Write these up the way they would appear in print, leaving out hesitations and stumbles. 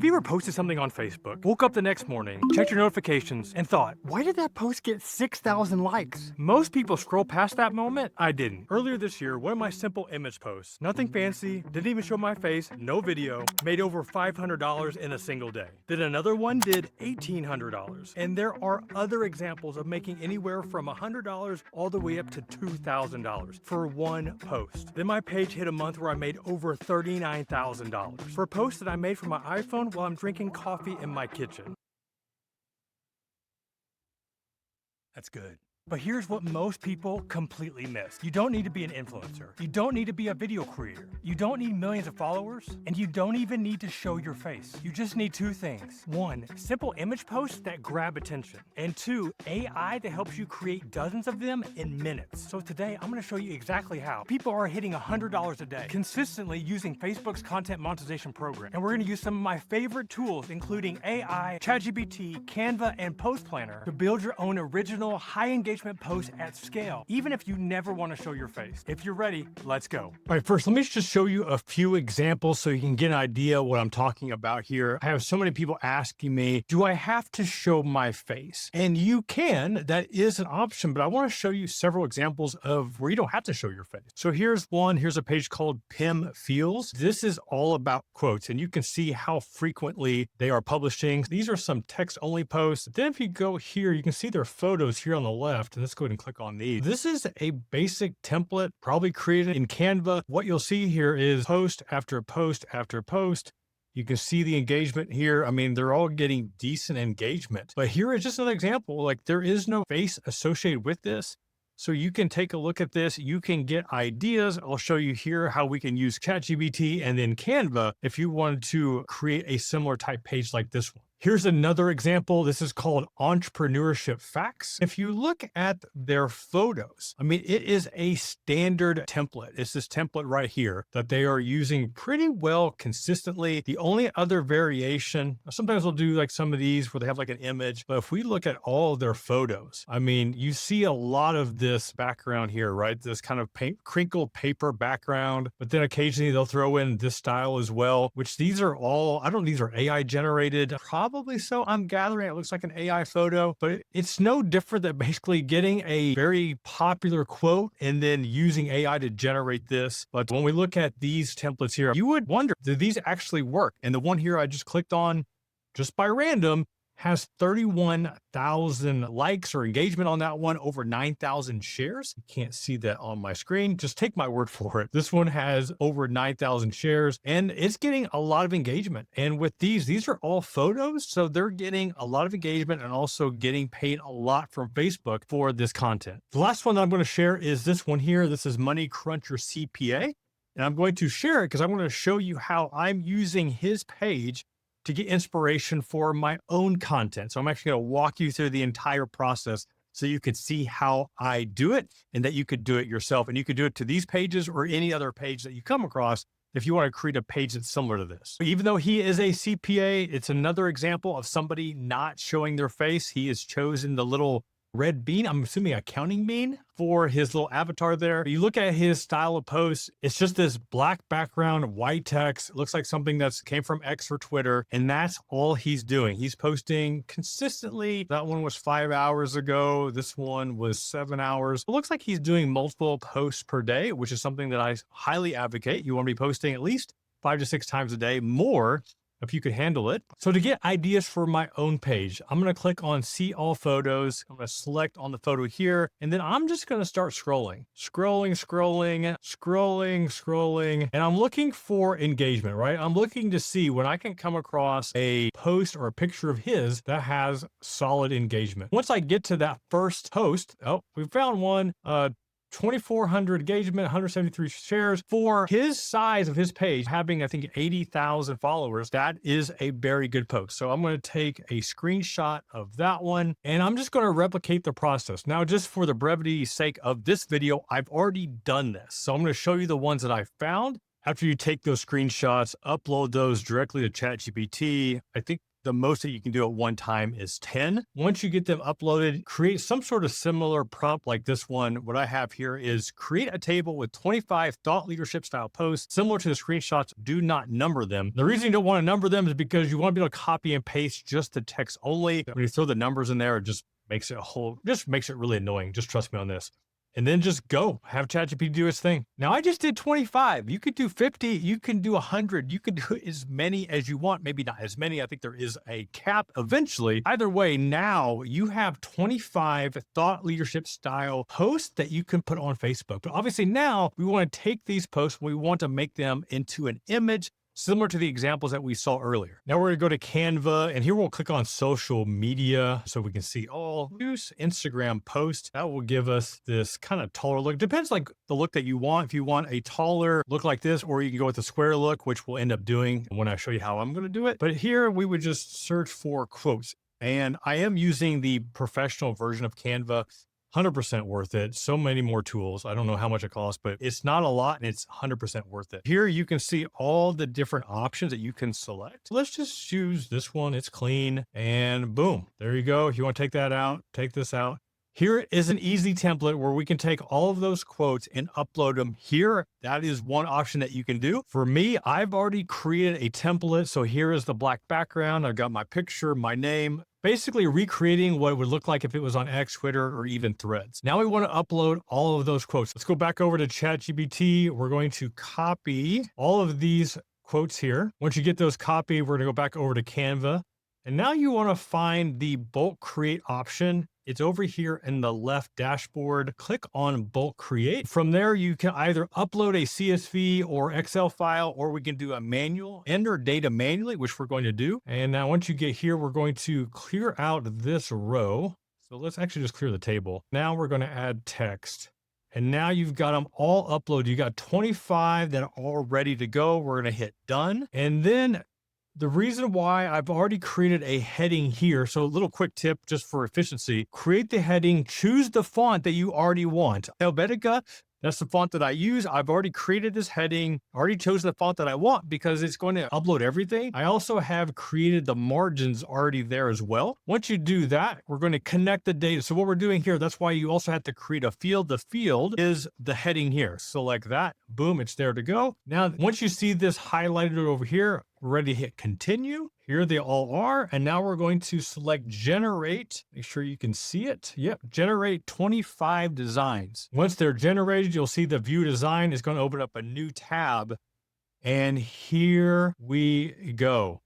Have you ever posted something on Facebook, woke up the next morning, checked your notifications, and thought, why did that post get 6,000 likes? Most people scroll past that moment. I didn't. Earlier this year, one of my simple image posts, nothing fancy, didn't even show my face, no video, made over $500 in a single day. Then another one did $1,800. And there are other examples of making anywhere from $100 all the way up to $2,000 for one post. Then my page hit a month where I made over $39,000 for a post that I made from my iPhone while I'm drinking coffee in my kitchen. That's good. But here's what most people completely miss. You don't need to be an influencer. You don't need to be a video creator. You don't need millions of followers. And you don't even need to show your face. You just need two things. One, simple image posts that grab attention. And two, AI that helps you create dozens of them in minutes. So today, I'm gonna show you exactly how people are hitting $100 a day consistently using Facebook's content monetization program. And we're gonna use some of my favorite tools, including AI, ChatGPT, Canva, and PostPlanner to build your own original, high engagement post at scale, even if you never want to show your face. If you're ready, let's go. All right, first, let me just show you a few examples so you can get an idea what I'm talking about here. I have so many people asking me, do I have to show my face? And you can, that is an option, but I want to show you several examples of where you don't have to show your face. So here's one, here's a page called PIM Feels. This is all about quotes, and you can see how frequently they are publishing. These are some text-only posts. Then if you go here, you can see their photos here on the left. And let's go ahead and click on these. This is a basic template, probably created in Canva. What you'll see here is post after post after post. You can see the engagement here. I mean, they're all getting decent engagement. But here is just another example. Like, there is no face associated with this. So you can take a look at this. You can get ideas. I'll show you here how we can use ChatGPT and then Canva if you wanted to create a similar type page like this one. Here's another example. This is called Entrepreneurship Facts. If you look at their photos, I mean, it is a standard template. It's this template right here that they are using pretty well consistently. The only other variation, sometimes we'll do like some of these where they have like an image, but if we look at all of their photos, I mean, you see a lot of this background here, right? This kind of crinkled paper background, but then occasionally they'll throw in this style as well, which these are all, I don't know, these are AI generated. Probably so. I'm gathering it looks like an AI photo, but it's no different than basically getting a very popular quote and then using AI to generate this. But when we look at these templates here, you would wonder, do these actually work? And the one here I just clicked on just by random has 31,000 likes or engagement on that one, over 9,000 shares. You can't see that on my screen. Just take my word for it. This one has over 9,000 shares and it's getting a lot of engagement. And with these are all photos. So they're getting a lot of engagement and also getting paid a lot from Facebook for this content. The last one that I'm going to share is this one here. This is MoneyCruncher CPA. And I'm going to share it because I'm going to show you how I'm using his page to get inspiration for my own content. So I'm actually going to walk you through the entire process so you can see how I do it and that you could do it yourself. And you could do it to these pages or any other page that you come across if you want to create a page that's similar to this. Even though he is a CPA, it's another example of somebody not showing their face. He has chosen the little red bean, I'm assuming a counting bean, for his little avatar there. You look at his style of posts, it's just this black background, white text. It looks like something that's came from X or Twitter, and that's all he's doing. He's posting consistently. That one was 5 hours ago. This one was 7 hours. It looks like he's doing multiple posts per day, which is something that I highly advocate. You want to be posting at least 5 to 6 times a day, more if you could handle it. So to get ideas for my own page, I'm going to click on see all photos. I'm going to select on the photo here, and then I'm just going to start scrolling, and I'm looking for engagement, right? I'm looking to see when I can come across a post or a picture of his that has solid engagement. Once I get to that first post, oh, we found one, 2,400 engagement, 173 shares. For his size of his page, having, I think, 80,000 followers, that is a very good post. So I'm going to take a screenshot of that one, and I'm just going to replicate the process. Now, just for the brevity's sake of this video, I've already done this. So I'm going to show you the ones that I found. After you take those screenshots, upload those directly to ChatGPT. I think The most that you can do at one time is 10. Once you get them uploaded, create some sort of similar prompt like this one. What I have here is create a table with 25 thought leadership style posts similar to the screenshots. Do not number them. The reason you don't want to number them is because you want to be able to copy and paste just the text only. When you throw the numbers in there, it just makes it really annoying. Just trust me on this. And then just go have ChatGPT do its thing. Now I just did 25. You could do 50. You can do 100. You can do as many as you want. Maybe not as many. I think there is a cap eventually. Either way, now you have 25 thought leadership style posts that you can put on Facebook. But obviously now we want to take these posts, we want to make them into an image similar to the examples that we saw earlier. Now we're going to go to Canva, and here we'll click on social media so we can see all use Instagram post. That will give us this kind of taller look. Depends like the look that you want. If you want a taller look like this, or you can go with the square look, which we'll end up doing when I show you how I'm going to do it. But here we would just search for quotes. And I am using the professional version of Canva. 100% worth it. So many more tools. I don't know how much it costs, but it's not a lot and it's 100% worth it. Here you can see all the different options that you can select. Let's just choose this one. It's clean and boom, there you go. If you want to take that out, take this out. Here is an easy template where we can take all of those quotes and upload them here. That is one option that you can do. For me, I've already created a template. So here is the black background. I've got my picture, my name, basically recreating what it would look like if it was on X, Twitter, or even Threads. Now we want to upload all of those quotes. Let's go back over to ChatGPT. We're going to copy all of these quotes here. Once you get those copied, we're going to go back over to Canva. And now you want to find the bulk create option. It's over here in the left dashboard. Click on bulk create. From there, you can either upload a CSV or Excel file, or we can do a manual, enter data manually, which we're going to do. And now once you get here, we're going to clear out this row. So let's actually just clear the table. Now we're going to add text. And now you've got them all uploaded. You got 25 that are all ready to go. We're going to hit done. And then the reason why I've already created a heading here, so a little quick tip just for efficiency, create the heading, choose the font that you already want. Helvetica, that's the font that I use. I've already created this heading, already chosen the font that I want because it's going to upload everything. I also have created the margins already there as well. Once you do that, we're going to connect the data. So what we're doing here, that's why you also have to create a field. The field is the heading here. So like that, boom, it's there to go. Now, once you see this highlighted over here, we're ready to hit continue. Here they all are. And now we're going to select generate. Make sure you can see it. Yep. Generate 25 designs. Once they're generated, you'll see the view design is going to open up a new tab. And here we go.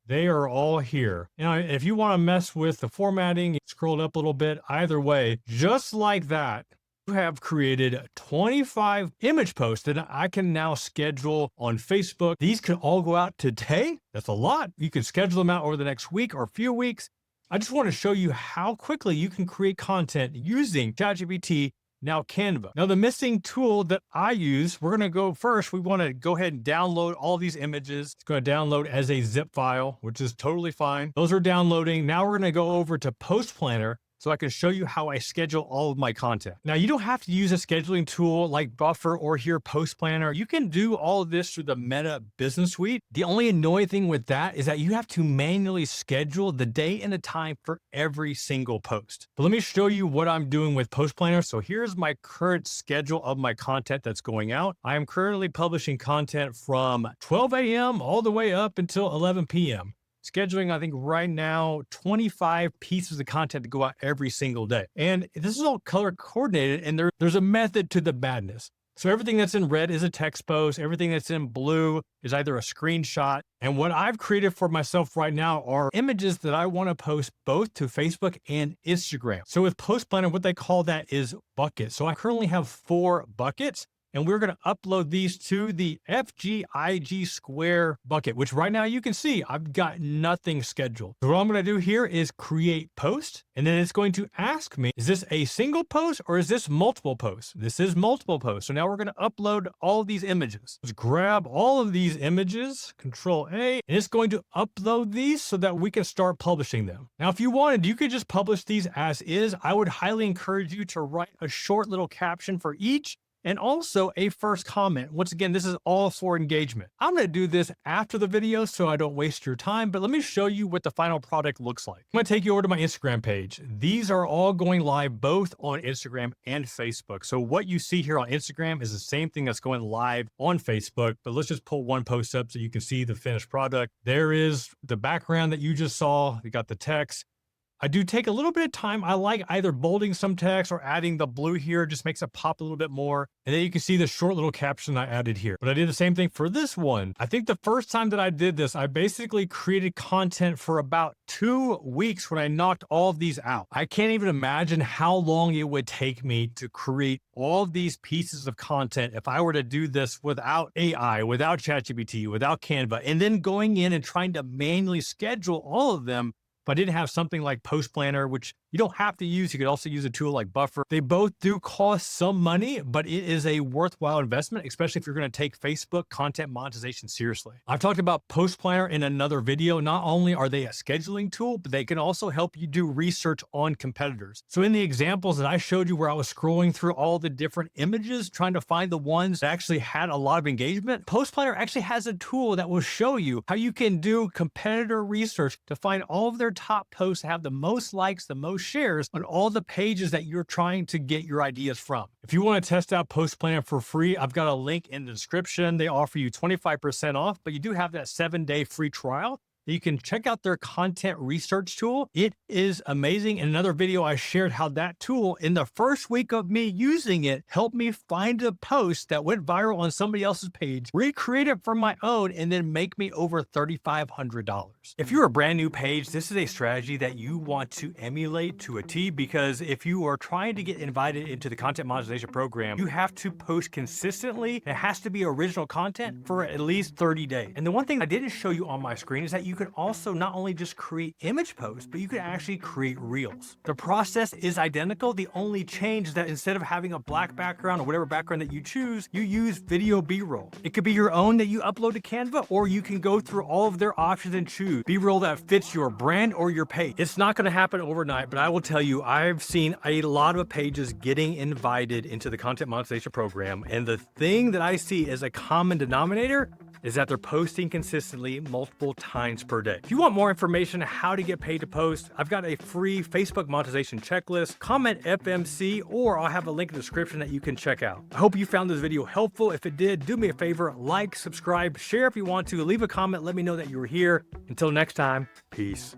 They are all here. Now, if you want to mess with the formatting, scroll it up a little bit. Either way, just like that, you have created 25 image posts that I can now schedule on Facebook. These can all go out today. That's a lot. You can schedule them out over the next week or a few weeks. I just want to show you how quickly you can create content using ChatGPT, now Canva. Now, the missing tool that I use, we're going to go first. We want to go ahead and download all these images. It's going to download as a zip file, which is totally fine. Those are downloading. Now we're going to go over to PostPlanner, so I can show you how I schedule all of my content. Now, you don't have to use a scheduling tool like Buffer or here PostPlanner. You can do all of this through the Meta Business Suite. The only annoying thing with that is that you have to manually schedule the day and the time for every single post. But let me show you what I'm doing with PostPlanner. So here's my current schedule of my content that's going out. I am currently publishing content from 12 a.m. all the way up until 11 p.m. Scheduling, I think right now, 25 pieces of content to go out every single day. And this is all color coordinated, and there's a method to the madness. So everything that's in red is a text post. Everything that's in blue is either a screenshot. And what I've created for myself right now are images that I want to post both to Facebook and Instagram. So with PostPlanner, what they call that is buckets. So I currently have 4 buckets. And we're going to upload these to the FGIG Square bucket, which right now you can see I've got nothing scheduled. So what I'm going to do here is create post, and then it's going to ask me, is this a single post or is this multiple posts? This is multiple posts. So now we're going to upload all of these images. Let's grab all of these images, Control A, and it's going to upload these so that we can start publishing them. Now, if you wanted, you could just publish these as is. I would highly encourage you to write a short little caption for each. and also a first comment. Once again, this is all for engagement. I'm going to do this after the video so I don't waste your time, but let me show you what the final product looks like. I'm going to take you over to my Instagram page. These are all going live both on Instagram and Facebook. So what you see here on Instagram is the same thing that's going live on Facebook, but let's just pull one post up so you can see the finished product. There is the background that you just saw. You got the text. I do take a little bit of time. I like either bolding some text or adding the blue here. It just makes it pop a little bit more. And then you can see the short little caption I added here. But I did the same thing for this one. I think the first time that I did this, I basically created content for about 2 weeks when I knocked all of these out. I can't even imagine how long it would take me to create all of these pieces of content if I were to do this without AI, without ChatGPT, without Canva, and then going in and trying to manually schedule all of them. If I didn't have something like PostPlanner, which you don't have to use, you could also use a tool like Buffer. They both do cost some money, but it is a worthwhile investment, especially if you're going to take Facebook content monetization seriously. I've talked about PostPlanner in another video. Not only are they a scheduling tool, but they can also help you do research on competitors. So in the examples that I showed you where I was scrolling through all the different images, trying to find the ones that actually had a lot of engagement, PostPlanner actually has a tool that will show you how you can do competitor research to find all of their top posts that have the most likes, the most shares on all the pages that you're trying to get your ideas from. If you want to test out PostPlanner for free, I've got a link in the description. They offer you 25% off, but you do have that 7-day free trial. You can check out their content research tool. It is amazing. In another video, I shared how that tool, in the first week of me using it, helped me find a post that went viral on somebody else's page, recreate it from my own, and then make me over $3,500. If you're a brand new page, this is a strategy that you want to emulate to a T, because if you are trying to get invited into the content monetization program, you have to post consistently. It has to be original content for at least 30 days. And the one thing I didn't show you on my screen is that you could also not only just create image posts, but you could actually create reels. The process is identical. The only change is that instead of having a black background or whatever background that you choose, you use video B-roll. It could be your own that you upload to Canva, or you can go through all of their options and choose B-roll that fits your brand or your page. It's not going to happen overnight, but I will tell you, I've seen a lot of pages getting invited into the content monetization program. And the thing that I see as a common denominator is that they're posting consistently multiple times per day. If you want more information on how to get paid to post, I've got a free Facebook monetization checklist. Comment FMC, or I'll have a link in the description that you can check out. I hope you found this video helpful. If it did, do me a favor, like, subscribe, share if you want to, leave a comment, let me know that you were here. Until next time, peace.